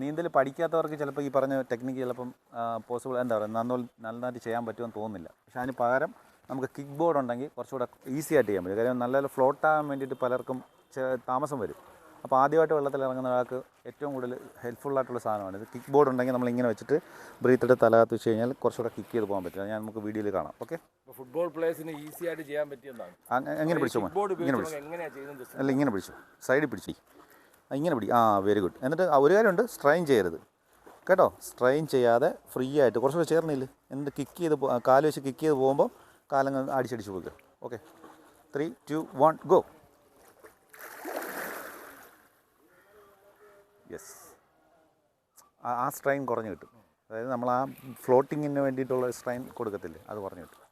നീന്തൽ പഠിക്കാത്തവർക്ക് ചിലപ്പോൾ ഈ പറഞ്ഞ ടെക്നിക്ക് ചിലപ്പം പോസിബിൾ എന്താ പറയുക നന്നായിട്ട് ചെയ്യാൻ പറ്റുമെന്ന് തോന്നുന്നില്ല. പക്ഷേ അതിന് പകരം നമുക്ക് കിക്ക് ബോർഡ് ഉണ്ടെങ്കിൽ കുറച്ചുകൂടെ ഈസി ആയിട്ട് ചെയ്യാൻ പറ്റും. കാര്യം നല്ല ഫ്ലോട്ടാകാൻ വേണ്ടിയിട്ട് പലർക്കും താമസം വരും. അപ്പോൾ ആദ്യമായിട്ട് വെള്ളത്തിൽ ഇറങ്ങുന്ന ഒരാൾക്ക് ഏറ്റവും കൂടുതൽ ഹെൽപ്ഫുള്ളായിട്ടുള്ള സാധനമാണ് ഇത്. കിക്ക് ബോർഡ് ഉണ്ടെങ്കിൽ നമ്മളിങ്ങനെ വെച്ചിട്ട് ബ്രീത്ത് എടുത്ത് തലകത്ത് വെച്ച് കഴിഞ്ഞാൽ കുറച്ചുകൂടെ കിക്ക് ചെയ്ത് പോകാൻ പറ്റും. ഞാൻ നമുക്ക് വീഡിയോയിൽ കാണാം. ഓക്കെ, ഫുട്ബോൾ പ്ലേയേഴ്സിന് ഈസി ആയിട്ട് ചെയ്യാൻ പറ്റിയതാണ്. എങ്ങനെ പിടിച്ചോ? ഇങ്ങനെ പിടിച്ചു. അല്ല, ഇങ്ങനെ പിടിച്ചു, സൈഡിൽ പിടിച്ചു, ഇങ്ങനെ പിടി. Very good. എന്നിട്ട് ഒരു കാര്യമുണ്ട്, സ്ട്രെയിൻ ചെയ്യരുത് കേട്ടോ. സ്ട്രെയിൻ ചെയ്യാതെ ഫ്രീ ആയിട്ട് കുറച്ചുകൂടെ ചേർന്നില്ല. എന്നിട്ട് കിക്ക് ചെയ്ത് കാല് വെച്ച് കിക്ക് ചെയ്ത് പോകുമ്പോൾ കാലങ്ങ് അടിച്ചടിച്ച് പോകുക. Okay, 3, 2, 1 go. യെസ്, ആ സ്ട്രെയിൻ കുറഞ്ഞ് കിട്ടും. അതായത് നമ്മൾ ആ ഫ്ലോട്ടിങ്ങിന് വേണ്ടിയിട്ടുള്ള സ്ട്രെയിൻ കൊടുക്കത്തില്ലേ, അത് കുറഞ്ഞ് കിട്ടും.